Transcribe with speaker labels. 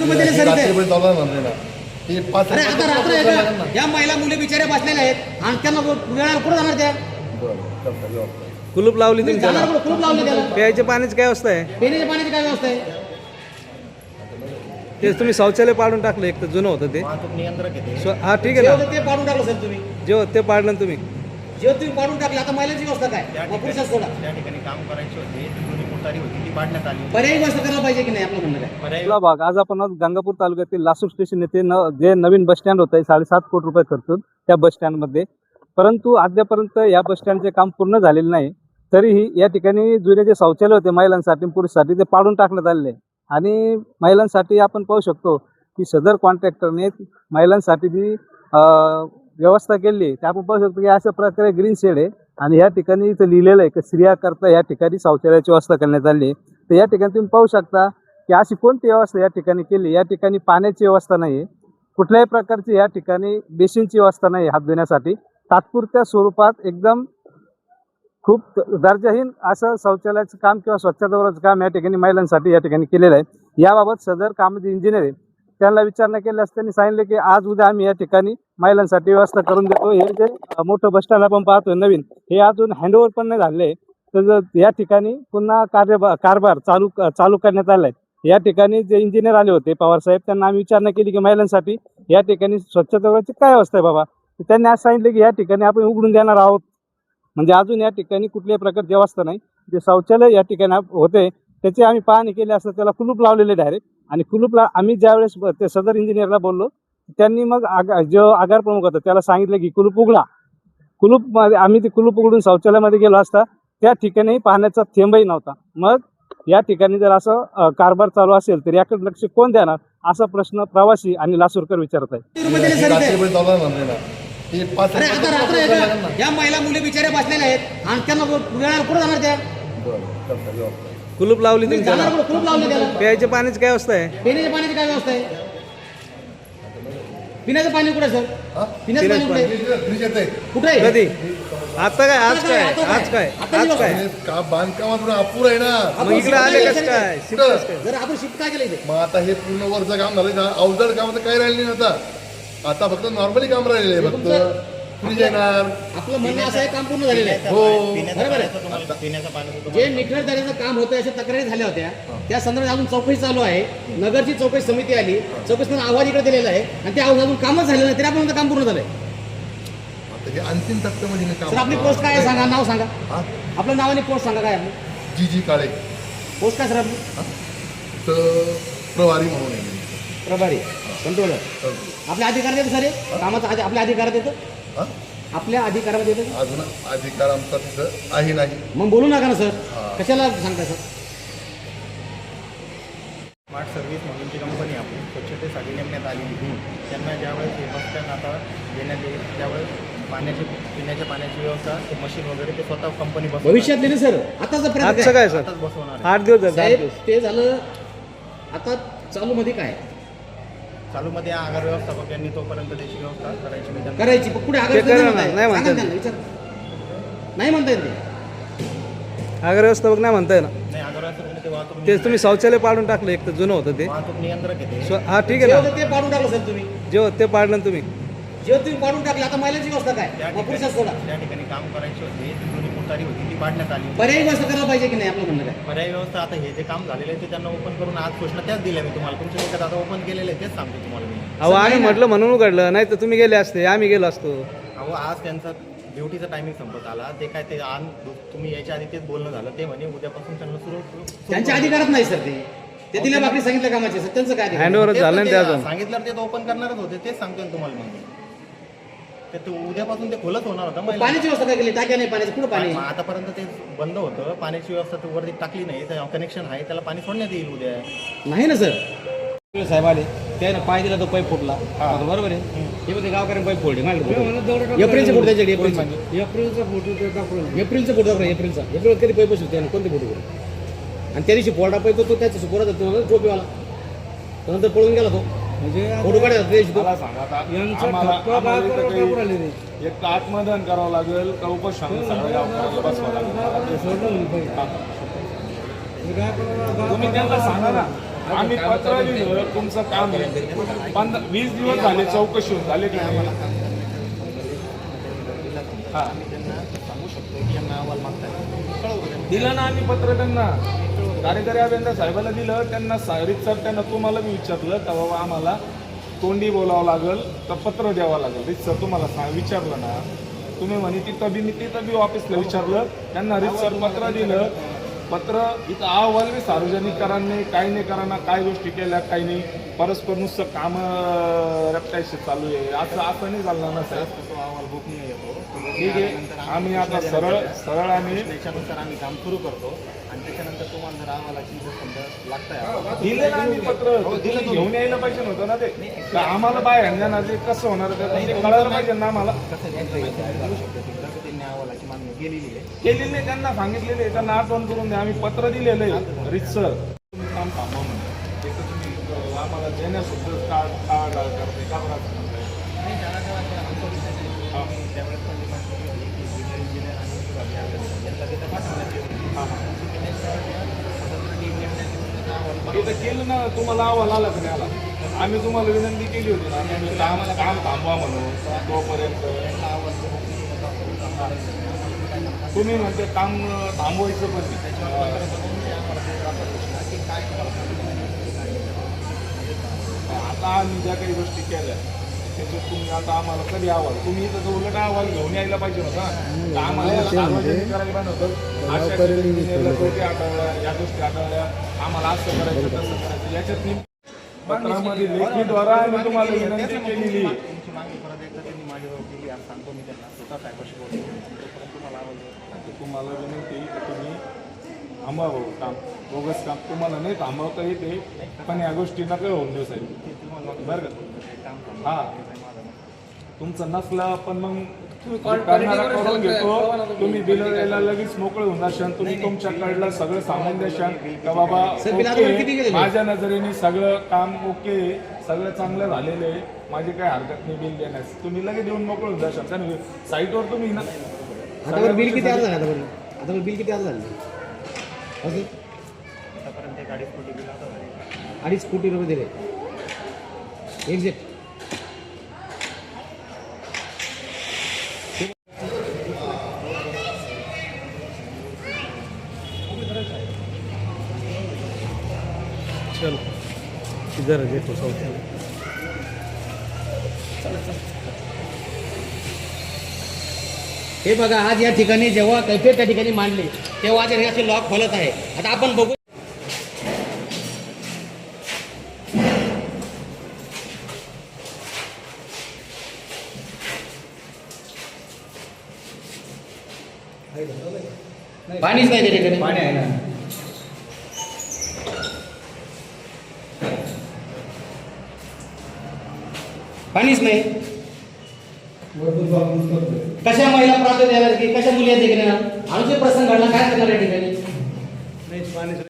Speaker 1: रुपये दिले सर इथे.
Speaker 2: म्हणले ना ते 5
Speaker 1: अरे आता रात्र आहे का? या महिला मुली बिचाऱ्या बसलेल्या आहेत आणि त्यांना वेळाला कुठं जाणार त्या?
Speaker 3: कुलूप लावली तुम्ही
Speaker 1: जाणार
Speaker 3: त्याला?
Speaker 1: कुठं? खूप लावले त्याला.
Speaker 3: प्यायच्या पाण्याची काय अवस्था आहे?
Speaker 1: पिण्याच्या पाण्याची काय व्यवस्था आहे?
Speaker 3: ते तुम्ही शौचालय पाडून टाकलं, एक तर जुनं होतं ते.
Speaker 4: वाहतूक नियंत्रक आहे ते.
Speaker 3: हा ठीक आहे
Speaker 1: जे
Speaker 3: ना,
Speaker 1: होतं ते पाडून टाकलं सर तुम्ही.
Speaker 3: जे होतं ते पाडलं ना तुम्ही.
Speaker 1: जे तुम्ही पाडून टाकले, आता महिलांची व्यवस्था काय? मग पुरुषाच सोडा.
Speaker 4: त्या ठिकाणी काम करायची होती, ती जुनी मोटारी होती ती पाडण्यात आली.
Speaker 1: पर्यायी व्यवस्था करायला पाहिजे की नाही आपलं म्हणणं काय?
Speaker 4: पर्यायी
Speaker 3: आपला भाग आज आपण आज गंगापूर तालुक्यातील लासूर स्टेशन येथे जे नवीन बस स्टँड होतं 7.5 कोटी रुपये खर्चून त्या बस स्टँडमध्ये, परंतु अद्यापर्यंत या बस स्टँडचे काम पूर्ण झालेले नाही. तरीही या ठिकाणी जुने जे शौचालय होते महिलांसाठी पुरुषांसाठी ते पाडून टाकण्यात आलेले आणि महिलांसाठी आपण पाहू शकतो की सदर कॉन्ट्रॅक्टरने महिलांसाठी जी व्यवस्था केली ते आपण पाहू शकतो की अशा प्रकारे ग्रीन शेड आहे आणि या ठिकाणी इथं लिहिलेलं आहे की स्त्रियाकरता या ठिकाणी शौचालयाची व्यवस्था करण्यात आली आहे. तर या ठिकाणी तुम्ही पाहू शकता की अशी कोणती व्यवस्था या ठिकाणी केली. या ठिकाणी पाण्याची व्यवस्था नाही आहे, कुठल्याही प्रकारची या ठिकाणी बेसिनची व्यवस्था नाही हात धुण्यासाठी. तात्पुरत्या स्वरूपात एकदम खूप दर्जाहीन असं शौचालयाचं काम किंवा स्वच्छतागृहाचं काम या ठिकाणी महिलांसाठी या ठिकाणी केलेलं आहे. याबाबत सदर काम जे इंजिनियर आहे त्यांना विचारणा केल्यास त्यांनी सांगितले की आज उद्या आम्ही या ठिकाणी महिलांसाठी व्यवस्था करून देतो. हे जे मोठं बस स्टँड आपण पाहतोय नवीन, हे अजून हँडओव्हर पण नाही झाले. तर या ठिकाणी पुन्हा कारभार चालू करण्यात आला आहे. या ठिकाणी जे इंजिनियर आले होते पवार साहेब, त्यांना आम्ही विचारणा केली की महिलांसाठी या ठिकाणी स्वच्छतागृहाची काय अवस्था आहे बाबा. तर त्यांनी आज सांगितले की या ठिकाणी आपण उघडून देणार आहोत. म्हणजे अजून या ठिकाणी कुठल्याही प्रकारची व्यवस्था नाही. जे शौचालय या ठिकाणी होते त्याची आम्ही पाहणी केली असता त्याला कुलूप लावलेले डायरेक्ट, आणि कुलूपला आम्ही ज्यावेळेस ते सदर इंजिनियरला बोललो त्यांनी मग जो आगार प्रमुख होता त्याला सांगितलं की कुलूप उघडा. आम्ही ते कुलूप उघडून शौचालयामध्ये गेलो असता त्या ठिकाणी पाहण्याचा थेंबही नव्हता. मग या ठिकाणी जर असं कारभार चालू असेल तर याकडे लक्ष कोण देणार असा प्रश्न प्रवासी आणि लासूरकर विचारत आहे.
Speaker 1: किती रुपये दिले सर इथे?
Speaker 2: म्हणले ना ते 5
Speaker 1: अरे आता रात्र आहे का? या महिला मुली बिचाऱ्या बसलेल्या आहेत आणि त्यांना वेळाला कुठं जाणार त्या?
Speaker 3: कुलूप लावली तुम्ही
Speaker 1: जाणार
Speaker 3: त्याला?
Speaker 1: कुठं? खूप लावले त्याला.
Speaker 3: प्यायच्या पाण्याची काय अवस्था आहे?
Speaker 1: पिण्याच्या पाण्याची काय व्यवस्था आहे? पिण्याचं पाणी कुठे सर? पिण्याचं पाणी कुठे? कुठे आहे?
Speaker 3: कधी? आता काय? आज काय? आज काय? आज काय?
Speaker 2: का बांधकामात अपुर आहे ना.
Speaker 3: मग इकडे आले कसं काय? शिफ्ट कसं काय?
Speaker 1: जर आपण शिफ्ट काय केलं इथे?
Speaker 2: मग आता हे पूर्ण वरचं काम झालं ना, अवजड कामाचं काही राहिलं नाही. आता फक्त नॉर्मली काम राहिलेलं आहे. फक्त फ्रीज येणार.
Speaker 1: आपलं म्हणणं असं आहे काम पूर्ण झालेलं आहे.
Speaker 2: हो
Speaker 1: बरोबर आहे.
Speaker 4: पिण्याचं पाणी
Speaker 1: जे निखळदारीचं काम होतं अशा तक्रारी झाल्या होत्या, त्या संदर्भात अजून चौकशी चालू आहे. नगरची चौकशी समिती आली, चौकशीतून अहवाल इकडे दिलेला आहे आणि त्या अजून कामच झालेलं नाही तरी आपण काम पूर्ण झालंय.
Speaker 2: आता हे अंतिम टप्प्यामध्ये हे
Speaker 1: सर
Speaker 2: काम.
Speaker 1: आपली पोस्ट काय आहे सांगा, नाव सांगा.
Speaker 2: हा?
Speaker 1: आपलं नाव आणि पोस्ट सांगा काय आपली
Speaker 2: जी काळे
Speaker 1: पोस्ट काय सर आपली?
Speaker 2: तर प्रवारी म्हणून आहे.
Speaker 1: प्रभारी कंट्रोलर. आपल्या अधिकार देतो सर हे? कामाचा आपल्या अधिकारात येतं?
Speaker 2: हा?
Speaker 1: आपल्या अधिकारात येतं?
Speaker 2: अजून अधिकार आमचा तिथं आहे नाही.
Speaker 1: मग बोलू नका ना सर.
Speaker 2: हा.
Speaker 1: कशाला सांगता सर?
Speaker 4: स्मार्ट सर्व्हिस म्हणून जी कंपनी आपली स्वच्छतेसाठी नेमण्यात आलेली, त्यांना ज्यावेळेस हे बस स्टँड आता देण्यात येईल त्यावेळेस पिण्याच्या पाण्याची व्यवस्था ते मशीन वगैरे ते स्वतः कंपनी
Speaker 1: भविष्यात दिले सर. आताच प्रयत्न
Speaker 3: आजचं
Speaker 1: काय?
Speaker 3: काय सर?
Speaker 4: आताच बसवणार
Speaker 3: 8 दिवस झाले, 8
Speaker 1: साहेब
Speaker 3: दिवस.
Speaker 1: ते झालं. आता चालू मध्ये काय
Speaker 4: चालूमध्ये आगार व्यवस्थापक यांनी तोपर्यंत त्याची व्यवस्था करायची नाही.
Speaker 1: करायची? पण पुढे
Speaker 3: ते
Speaker 1: आगार
Speaker 3: करा ना,
Speaker 1: नाही
Speaker 3: नाही म्हणता येत.
Speaker 1: म्हणताय विचार नाही म्हणता येत ते.
Speaker 3: आगार व्यवस्थापक नाही म्हणताय ना.
Speaker 4: नाही आगार व्यवस्थापक ते वाहतूक
Speaker 3: ते तुम्ही शौचालय पाडून टाकलं, एक तर जुनं होतं ते.
Speaker 4: वाहतूक नियंत्रक आहे ते.
Speaker 3: हा ठीक
Speaker 1: जे
Speaker 3: आहे ना,
Speaker 1: होतं ते पाडून टाकलं सर तुम्ही.
Speaker 3: जे होतं ते पाडलं ना तुम्ही.
Speaker 1: जे तुम्ही पाडून टाकलं, आता महिलांची व्यवस्था
Speaker 4: त्या
Speaker 1: काय? मग पुरुषाच सोडा.
Speaker 4: त्या ठिकाणी काम करायची होती, ती जुनी मोटारी होती ती पाडण्यात आली.
Speaker 1: पर्यायी व्यवस्था करायला पाहिजे की नाही आपलं म्हणणं काय?
Speaker 4: पर्यायी व्यवस्था आता हे जे काम झालेलं आहे ते त्यांना ओपन करून आज सूचना त्याच दिल्या मी तुम्हाला. तुमच्या एखादं आता ओपन केलेलं आहे तेच सांगतो तुम्हाला मी.
Speaker 3: अहो आम्ही म्हटलं म्हणून उघडलं, नाही तर तुम्ही गेले असते, आम्ही गेलो असतो.
Speaker 4: अहो आज त्यांचा ड्युटीचा टायमिंग संपत आला. ते काय ते तुम्ही याच्या आधी तेच बोलणं झालं, ते म्हणे उद्यापासून त्यांना सुरू
Speaker 1: त्यांच्या अधिकारात नाही सर ते दिल्या बाकी सांगितलं कामाचे सर. त्यांचं काय अधिकार?
Speaker 3: हँडओव्हर झालं ना ते अजून.
Speaker 4: सांगितलं ते ओपन करणारच होते तेच सांगतो ना तुम्हाला मग. ते उद्यापासून ते खुलत होणार होतं.
Speaker 1: पाण्याची व्यवस्था काय केली? टाक्या नाही पाण्याची, कुठं पाणी?
Speaker 4: आतापर्यंत ते बंद होतं. पाण्याची व्यवस्था ते वरती टाकली नाही. कनेक्शन आहे त्याला पाणी सोडण्यात येईल उद्या.
Speaker 1: नाही ना सर. साहेब आले त्याने पाय दिला तो पाईप फुटला. बरोबर आहे. हे मध्ये गावकऱ्यांनी पाईप फोडले मागे. एप्रिलचे फोटो त्याच्याकडे एप्रिलचा फोटो दाखवा. एप्रिल कधी पाईप बसू त्याने कोणते फोटो करू? आणि त्या दिवशी फोडा पाईप तो त्याच्याशी पोरा जातो टोपीवाला. त्यानंतर पळून गेला तो. म्हणजे फोटो काढायचा त्या दिवशी तो.
Speaker 5: एक आत्मदान करावं लागेल का उपोषण सगळ्या गावकऱ्याला बसवावं लागेल. तुम्ही त्यांना सांगा ना. आम्ही पत्र दिलं तुमचं काम आहे 20 दिवस झाले चौकशी होऊन झाले का आम्हाला हा
Speaker 4: सांगू शकतो की यांना अहवाल मागताय कळवू
Speaker 5: दिलं ना आम्ही पत्र त्यांना कार्यकारी अभियंता साहेबाला दिलं त्यांना रितसर त्यांना तुम्हाला मी विचारलं तर बाबा आम्हाला तोंडी बोलावं लागेल तर पत्र द्यावं लागेल रितसर तुम्हाला विचारलं ना तुम्ही म्हणे तिथं बी ऑफिसला विचारलं त्यांना रितसर पत्र दिलं पत्र इथं अहवाल बी सार्वजनिक कराने काही नाही कराना काय गोष्टी केल्या काही नाही परस्पर नुसतं कामं रपटायचे चालू आहे असं नाही चालणार ना साहेब
Speaker 4: तो अहवाल गोपनीय येतो
Speaker 5: ठीक आहे आम्ही आता सरळ आम्ही
Speaker 4: त्याच्यानुसार आम्ही काम सुरू करतो आणि त्याच्यानंतर तुम्हाला जर अहवालाची जर समजा लागताय
Speaker 5: दिले ना आम्ही पत्र दिलं घेऊन यायला पाहिजे नव्हतं ना ते तर आम्हाला बाय ना ते कसं होणार ते कळायला पाहिजे ना आम्हाला
Speaker 4: कसं देऊ शकतो त्यांनी अहवालाची मागणी केलेली आहे
Speaker 5: केलेली नाही त्यांना सांगितलेले त्यांना आठवण करून द्या आम्ही पत्र दिलेलं आहे रितसर तुम्ही काम थांबवा म्हणून ते तर तुम्ही आम्हाला देण्यासुद्धा का करते का बरं असं म्हणताय? हा.
Speaker 4: त्यावेळेस पण डिमांड केली की सिव्हिल इंजिनियर आणि विभागीय अभियंता यांना तिथं पाठवण्यात येईल
Speaker 5: हा, हा.
Speaker 4: स्वतंत्र टीम नेमण्यात अहवाल
Speaker 5: इथं केलं ना तुम्हाला अहवाल आला का नाही आला आम्ही तुम्हाला विनंती केली होती ना आम्ही काम थांबवा म्हणून तोपर्यंत तुम्ही म्हणते काम थांबवायचं पण आता आम्ही ज्या काही गोष्टी केल्या त्याच्यात तुम्ही आता आम्हाला कधी अहवाल तुम्ही इथं जो उलट अहवाल घेऊन यायला पाहिजे होता तर आम्हाला याला सार्वजनिक करायला नव्हतं अशा इंजिनियरला गोष्टी आढळल्या या गोष्टी आढळल्या आम्हाला असं करायचं तसं करायचं याच्यात मी पत्रामध्ये लेखीद्वारा आम्ही तुम्हाला विनंती केलेली
Speaker 4: तुमची मागणी परत एकदा त्यांनी माझ्यावर केली आज सांगतो मी त्यांना स्वतः साहेबाशी बोलतो तोपर्यंत तुम्हाला आवडलं
Speaker 5: तुम्हाला विनंती की तुम्ही थांबावं काम बोगस काम तुम्हाला नाही थांबवता येते पण या गोष्टी नका होऊन देऊ साहेब बरं का हा तुमचं नसलं पण मग करणारा करून घेतो तुम्ही बिल द्यायला लगेच मोकळे होऊन जाशाल तुम्ही तुमच्याकडलं सगळं सामान द्याशाल का बाबा
Speaker 1: सर, बिल आता किती
Speaker 5: ओके,
Speaker 1: गेले?
Speaker 5: माझ्या नजरेने सगळं काम ओके सगळं चांगलं झालेलं आहे माझी काही हरकत नाही बिल देण्यास तुम्ही लगेच देऊन मोकळे होऊन जाशाल कारण साईटवर तुम्ही ना
Speaker 1: आता बिल किती आज झालं आता बिल किती आज झालं अजून
Speaker 4: आतापर्यंत एक 2.5 कोटी बिल आता झाले
Speaker 1: 2.5 कोटी रुपये दिले एक्झॅक्ट
Speaker 3: चलो इधर देखो सब
Speaker 1: हे बघा आज या ठिकाणी जेव्हा कैफियत त्या ठिकाणी मांडले तेव्हा आज असे लॉक खोलत आहे आता आपण बघू पाणीच नाही त्या ठिकाणी पाणी आहे ना पाणीच नाही कशा महिला प्राप्त द्याव्या की कशा मुली आहेत तिकडे अनुचित प्रसंग घडला काय करणार या ठिकाणी